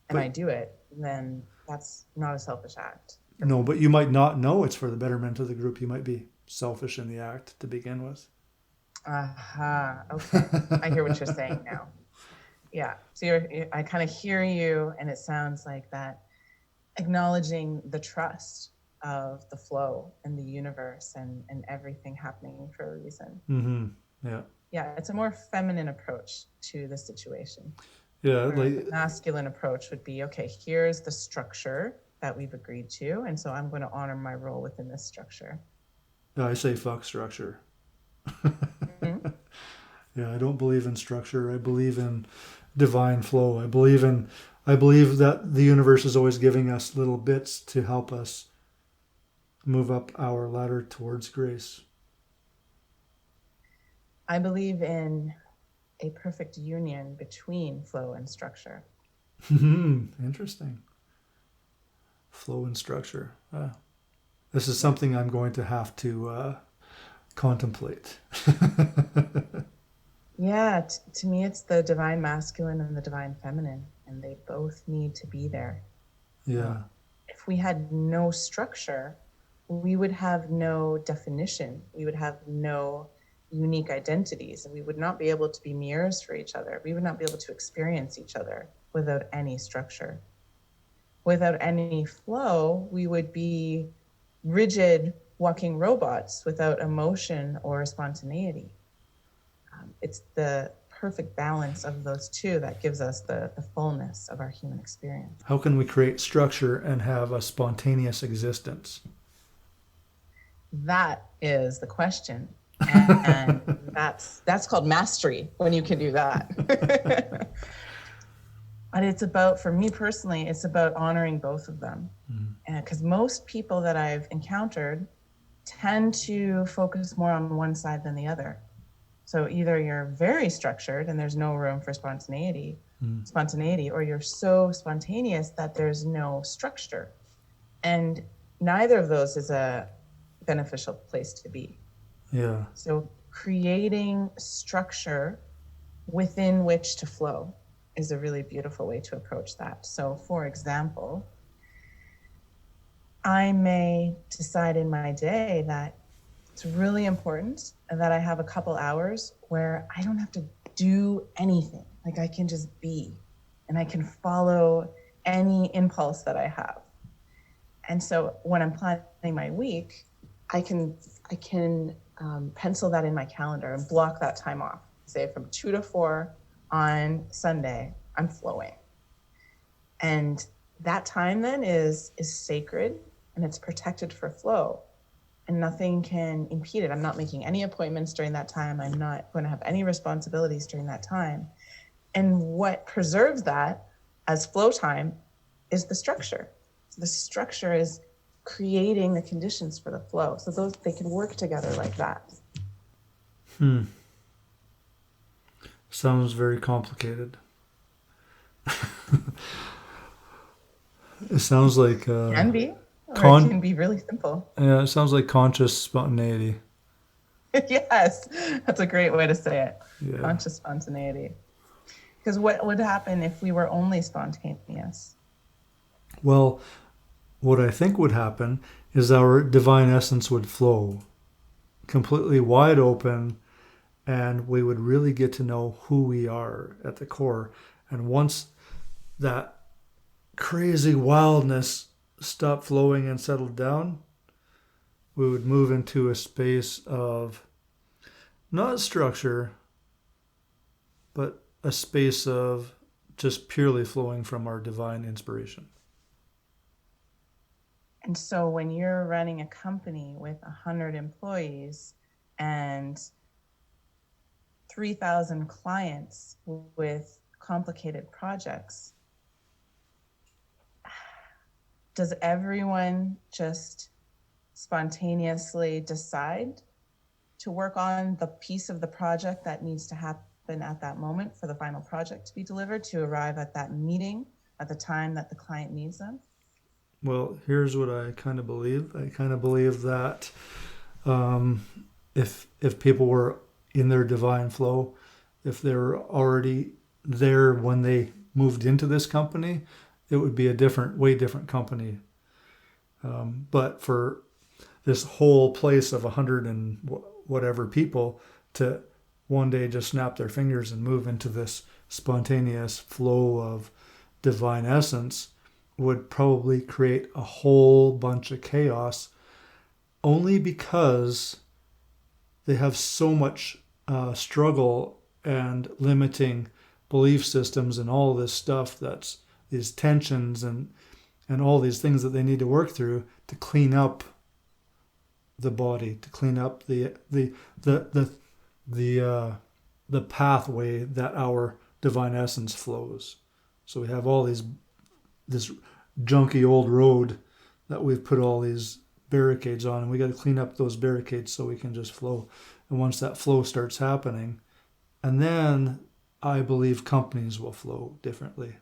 and But I do it, then that's not a selfish act for no, me. but you might not know it's for the betterment of the group. You might be selfish in the act to begin with. Aha. Okay. I hear what you're saying now. Yeah. So I kind of hear you, and it sounds like that acknowledging the trust of the flow and the universe and everything happening for a reason. Mm-hmm. Yeah. Yeah, it's a more feminine approach to the situation. Yeah. Where the Like masculine approach would be, okay, here's the structure that we've agreed to, and so I'm going to honor my role within this structure. I say, fuck structure. Mm-hmm. Yeah, I don't believe in structure. I believe in divine flow. I believe that the universe is always giving us little bits to help us move up our ladder towards grace. I believe in a perfect union between flow and structure. Interesting. Flow and structure. This is Yeah. something I'm going to have to contemplate. Yeah, to me, it's the divine masculine and the divine feminine, and they both need to be there. Yeah. If we had no structure, we would have no definition. We would have no unique identities, and we would not be able to be mirrors for each other. We would not be able to experience each other without any structure. Without any flow, we would be rigid walking robots without emotion or spontaneity. It's the perfect balance of those two that gives us the fullness of our human experience. How can we create structure and have a spontaneous existence? That is the question. And that's called mastery, when you can do that. But it's about, for me personally, it's about honoring both of them. And because most people that I've encountered tend to focus more on one side than the other. So either you're very structured and there's no room for spontaneity, or you're so spontaneous that there's no structure. And neither of those is a beneficial place to be. Yeah. So creating structure within which to flow is a really beautiful way to approach that. So for example, I may decide in my day that it's really important that I have a couple hours where I don't have to do anything. Like I can just be, and I can follow any impulse that I have. And so when I'm planning my week, I can pencil that in my calendar and block that time off. Say from 2 to 4 on Sunday, I'm flowing. And that time then is sacred, and it's protected for flow, and nothing can impede it. I'm not making any appointments during that time. I'm not going to have any responsibilities during that time. And what preserves that as flow time is the structure. So the structure is creating the conditions for the flow. So those, they can work together like that. Sounds very complicated. It sounds like It can be, or it can be really simple. Yeah, it sounds like conscious spontaneity. Yes, that's a great way to say it. Yeah. Conscious spontaneity. Because what would happen if we were only spontaneous? Well, what I think would happen is our divine essence would flow completely wide open, and we would really get to know who we are at the core. And once that crazy wildness stopped flowing and settled down, we would move into a space of not structure, but a space of just purely flowing from our divine inspiration. And so when you're running a company with 100 employees and 3,000 clients with complicated projects, does everyone just spontaneously decide to work on the piece of the project that needs to happen at that moment for the final project to be delivered, to arrive at that meeting at the time that the client needs them? Well, here's what I kind of believe. I kind of believe that if people were in their divine flow, if they were already there when they moved into this company, it would be a way different company. But for this whole place of 100 and whatever people to one day just snap their fingers and move into this spontaneous flow of divine essence would probably create a whole bunch of chaos, only because they have so much struggle and limiting belief systems and all this stuff, that's these tensions and all these things that they need to work through to clean up the body, to clean up the pathway that our divine essence flows. So we have all this junky old road that we've put all these barricades on, and we got to clean up those barricades so we can just flow. And once that flow starts happening, and then I believe companies will flow differently.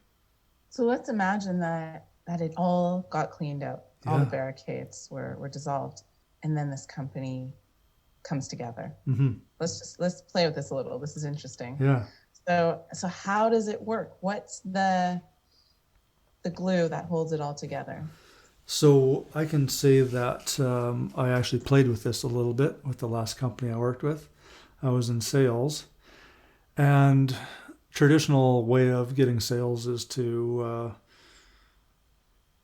So let's imagine that it all got cleaned out. Yeah. All the barricades were dissolved, and then this company comes together. Mm-hmm. Let's play with this a little. This is interesting. Yeah. So how does it work? What's the glue that holds it all together? So I can say that I actually played with this a little bit with the last company I worked with. I was in sales, and traditional way of getting sales is to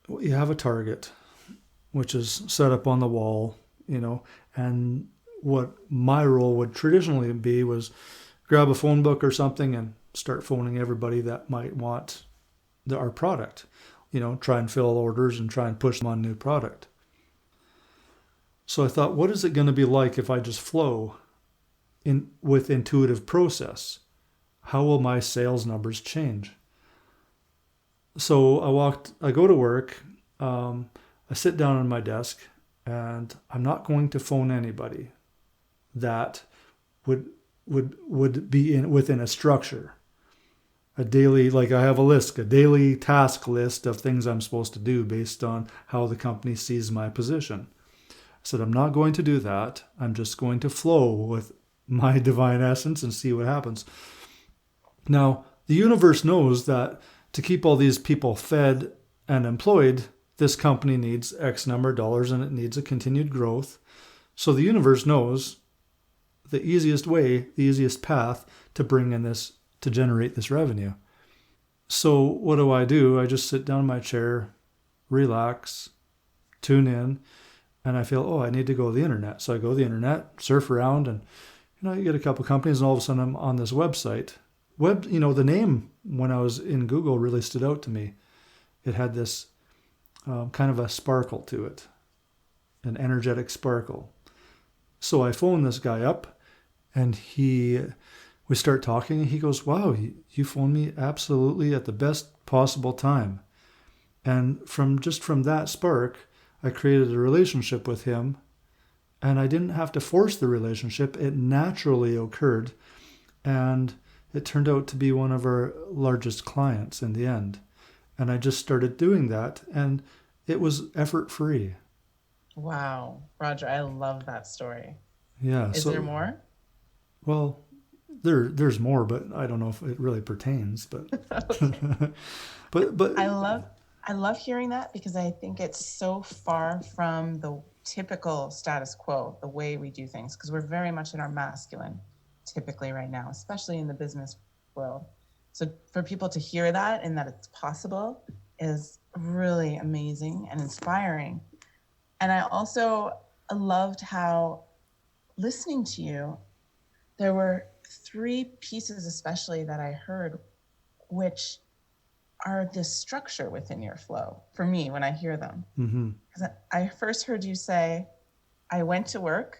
you have a target, which is set up on the wall, and what my role would traditionally be was grab a phone book or something and start phoning everybody that might want our product, try and fill orders and try and push them on new product. So I thought, what is it going to be like if I just flow in with intuitive process? How will my sales numbers change? So I go to work, I sit down on my desk, and I'm not going to phone anybody that would be within a structure. A daily, like I have a daily task list of things I'm supposed to do based on how the company sees my position. I said, I'm not going to do that. I'm just going to flow with my divine essence and see what happens. Now, the universe knows that to keep all these people fed and employed, this company needs X number of dollars and it needs a continued growth. So the universe knows the easiest way, the easiest path to bring in this, to generate this revenue. So what do? I just sit down in my chair, relax, tune in, and I feel, oh, I need to go to the internet. So I go to the internet, surf around, and you get a couple companies, and all of a sudden I'm on this website. The name when I was in Google really stood out to me. It had this kind of a sparkle to it, an energetic sparkle. So I phone this guy up, and we start talking, and he goes, wow, you phoned me absolutely at the best possible time. And from that spark, I created a relationship with him, and I didn't have to force the relationship. It naturally occurred, and it turned out to be one of our largest clients in the end. And I just started doing that, and it was effort-free. Wow, Roger, I love that story. Yeah. Is there more? Well, there's more, but I don't know if it really pertains. But Okay. but I love hearing that because I think it's so far from the typical status quo, the way we do things, because we're very much in our masculine typically right now, especially in the business world. So for people to hear that and that it's possible is really amazing and inspiring. And I also loved how, listening to you, there were three pieces especially that I heard, which are this structure within your flow for me when I hear them. Because I first heard you say, I went to work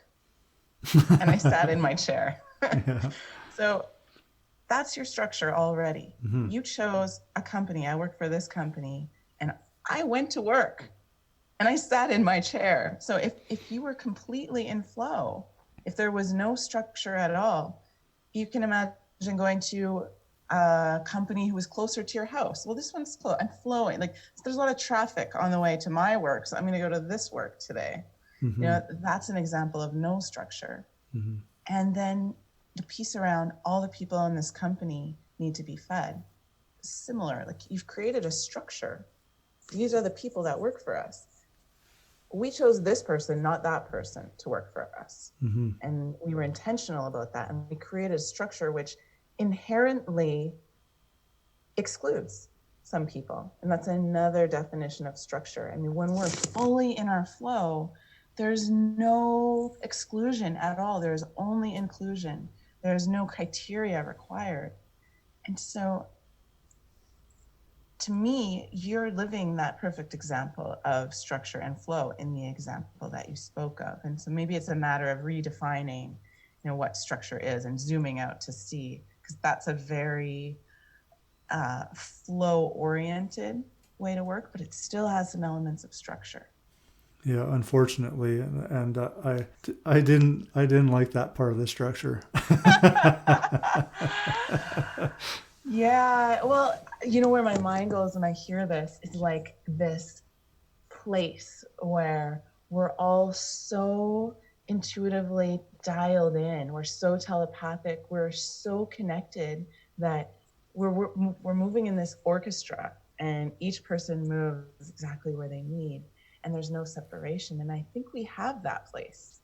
and I sat in my chair. yeah. So that's your structure already. You chose a company. I work for this company, and I went to work and I sat in my chair. So if you were completely in flow, if there was no structure at all, you can imagine going to a company who was closer to your house. Well, this one's close. I'm flowing. Like, there's a lot of traffic on the way to my work, so I'm going to go to this work today. That's an example of no structure. And then the piece around all the people in this company need to be fed. Similar, like you've created a structure. These are the people that work for us. We chose this person, not that person, to work for us. And we were intentional about that. And we created a structure which inherently excludes some people. And that's another definition of structure. I mean, when we're fully in our flow, there's no exclusion at all. There's only inclusion. There's no criteria required. And so, to me, you're living that perfect example of structure and flow in the example that you spoke of. And so maybe it's a matter of redefining, what structure is and zooming out to see, because that's a very flow-oriented way to work, but it still has some elements of structure. Yeah, unfortunately, and I didn't like that part of the structure. Yeah, well, where my mind goes when I hear this is like this place where we're all so intuitively dialed in, we're so telepathic, we're so connected that we're moving in this orchestra, and each person moves exactly where they need, and there's no separation. And I think we have that place.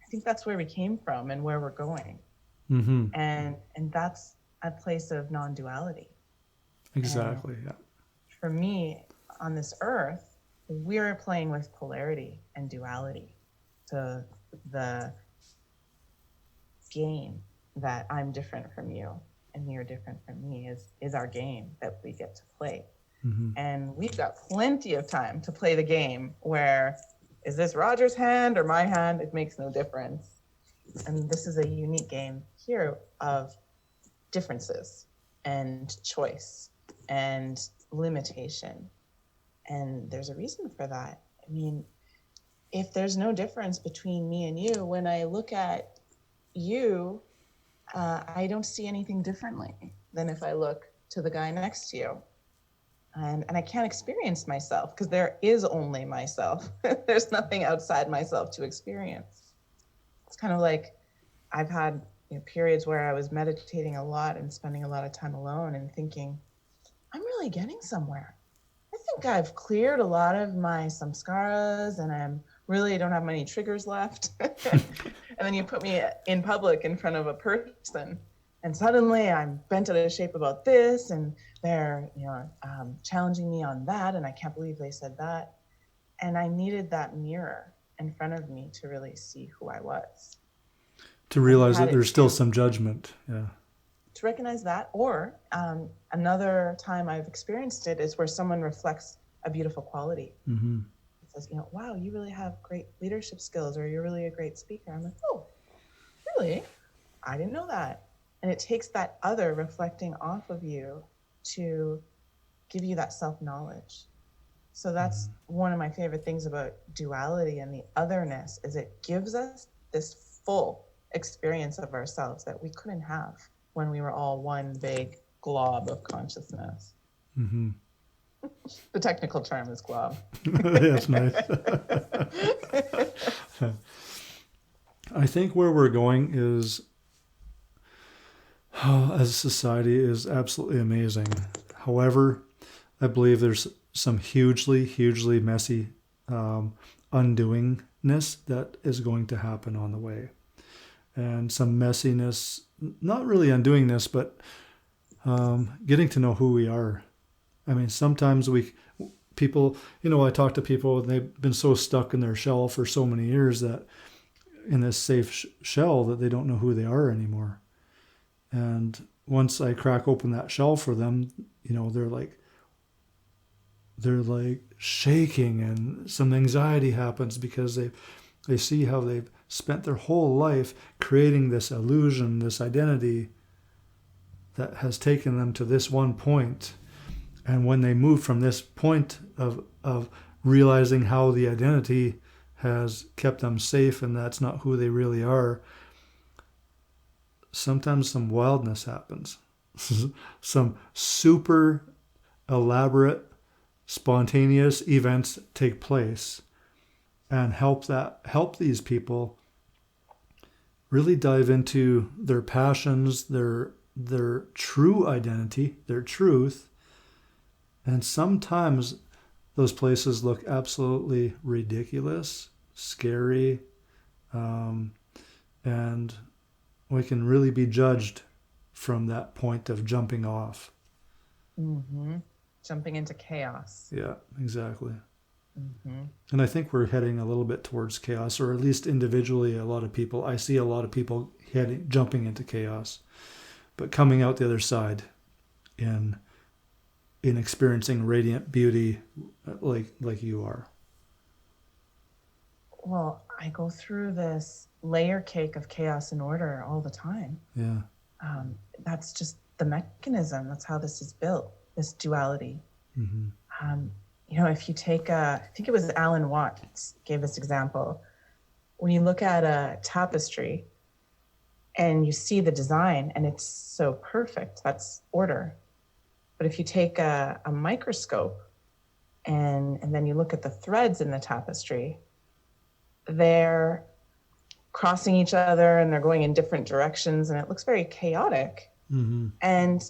think that's where we came from and where we're going. Mm-hmm. And that's a place of non-duality. Exactly. And Yeah. for me, on this earth, we're playing with polarity and duality. So the game that I'm different from you and you're different from me is our game that we get to play. Mm-hmm. And we've got plenty of time to play the game where, is this Roger's hand or my hand? It makes no difference. And this is a unique game here of differences and choice and limitation. And there's a reason for that. I mean, if there's no difference between me and you, when I look at you, I don't see anything differently than if I look to the guy next to you. And I can't experience myself because there is only myself. There's nothing outside myself to experience. It's kind of like I've had periods where I was meditating a lot and spending a lot of time alone and thinking, I'm really getting somewhere. I think I've cleared a lot of my samskaras and I'm really don't have many triggers left. And then you put me in public in front of a person and suddenly I'm bent out of shape about this and they're challenging me on that and I can't believe they said that. And I needed that mirror in front of me to really see who I was. To realize that there's still some judgment. Yeah. To recognize that, or another time I've experienced it is where someone reflects a beautiful quality. Mm-hmm. It says, wow, you really have great leadership skills, or you're really a great speaker. I'm like, oh, really? I didn't know that. And it takes that other reflecting off of you to give you that self-knowledge. So that's one of my favorite things about duality and the otherness is it gives us this full experience of ourselves that we couldn't have when we were all one big glob of consciousness. Mm-hmm. The technical term is glob. That's nice. I think where we're going is, as a society, is absolutely amazing. However, I believe there's some hugely, hugely messy undoingness that is going to happen on the way. And some messiness, not really undoingness, but getting to know who we are. I mean, sometimes people, I talk to people and they've been so stuck in their shell for so many years that in this safe shell that they don't know who they are anymore. And once I crack open that shell for them, they're like shaking and some anxiety happens because they see how they've spent their whole life creating this illusion, this identity that has taken them to this one point. And when they move from this point of realizing how the identity has kept them safe and that's not who they really are, sometimes some wildness happens. Some super elaborate, spontaneous events take place and help these people really dive into their passions, their true identity, their truth. And sometimes those places look absolutely ridiculous, scary, and we can really be judged from that point of jumping off. Mm-hmm. Jumping into chaos. Yeah, exactly. Mm-hmm. And I think we're heading a little bit towards chaos, or at least individually, I see a lot of people jumping into chaos, but coming out the other side in experiencing radiant beauty like you are. Well, I go through this layer cake of chaos and order all the time. Yeah. That's just the mechanism. That's how this is built, this duality. Mm-hmm. If you take I think it was Alan Watts gave this example. When you look at a tapestry and you see the design and it's so perfect, that's order. But if you take a microscope and then you look at the threads in the tapestry, they're crossing each other and they're going in different directions and it looks very chaotic. Mm-hmm. And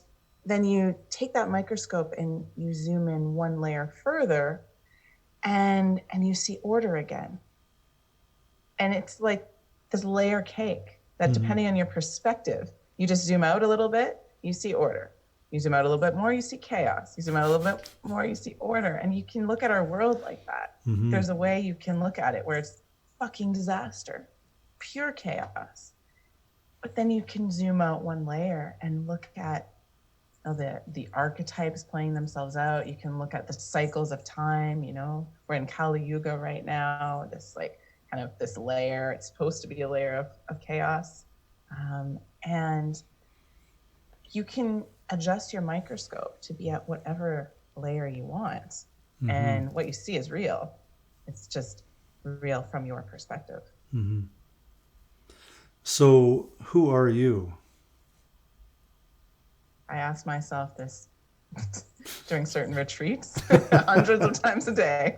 then you take that microscope and you zoom in one layer further and you see order again. And it's like this layer cake that depending on your perspective, you just zoom out a little bit, you see order. You zoom out a little bit more, you see chaos. You zoom out a little bit more, you see order. And you can look at our world like that. There's a way you can look at it where it's fucking disaster, pure chaos. But then you can zoom out one layer and look at the archetypes playing themselves out. You can look at the cycles of time. We're in Kali Yuga right now, this like kind of this layer. It's supposed to be a layer of chaos. And you can adjust your microscope to be at whatever layer you want. And what you see is real. It's just real from your perspective. So who are you? I ask myself this during certain retreats hundreds of times a day.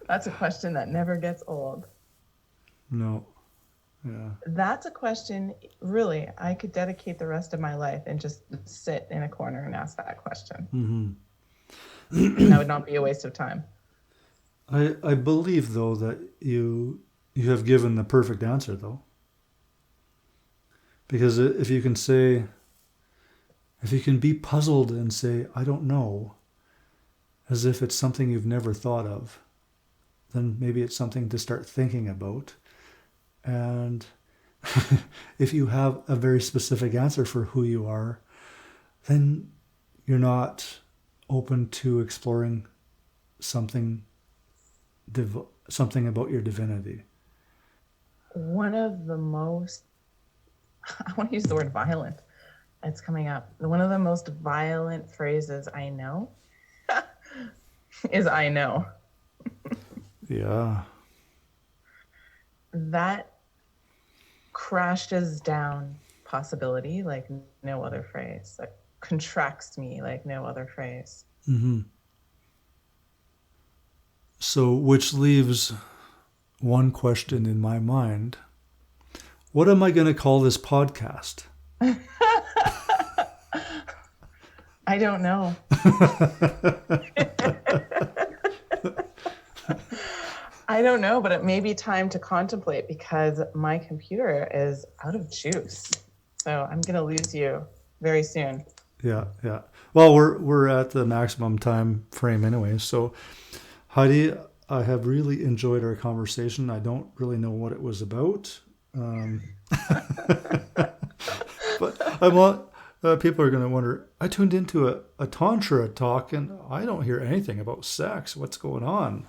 That's a question that never gets old. No. Yeah. That's a question, really, I could dedicate the rest of my life and just sit in a corner and ask that question. That would not be a waste of time. I believe, though, that you have given the perfect answer, though. Because if you can be puzzled and say, I don't know, as if it's something you've never thought of, then maybe it's something to start thinking about. And if you have a very specific answer for who you are, then you're not open to exploring something about your divinity. One of the most, I want to use the word violent. It's coming up. One of the most violent phrases I know is I know. Yeah. That crashes down possibility like no other phrase. That contracts me like no other phrase. So, which leaves one question in my mind. What am I going to call this podcast? I don't know. I don't know, but it may be time to contemplate because my computer is out of juice. So I'm going to lose you very soon. Yeah. Well, we're at the maximum time frame anyway. So, Heidi, I have really enjoyed our conversation. I don't really know what it was about. But I want people are going to wonder, I tuned into a tantra talk and I don't hear anything about sex. What's going on?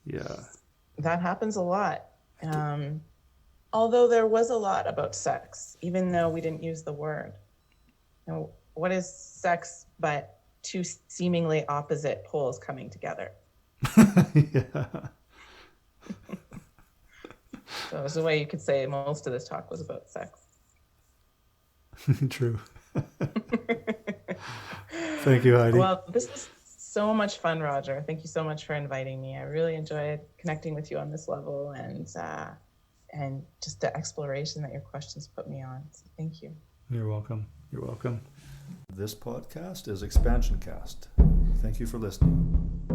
Yeah. That happens a lot. Although there was a lot about sex, even though we didn't use the word. What is sex but two seemingly opposite poles coming together? Yeah. So there's a way you could say most of this talk was about sex. True. Thank you, Heidi. Well, this was so much fun, Roger. Thank you so much for inviting me. I really enjoyed connecting with you on this level and just the exploration that your questions put me on. So thank you. You're welcome. You're welcome. This podcast is Expansion Cast. Thank you for listening.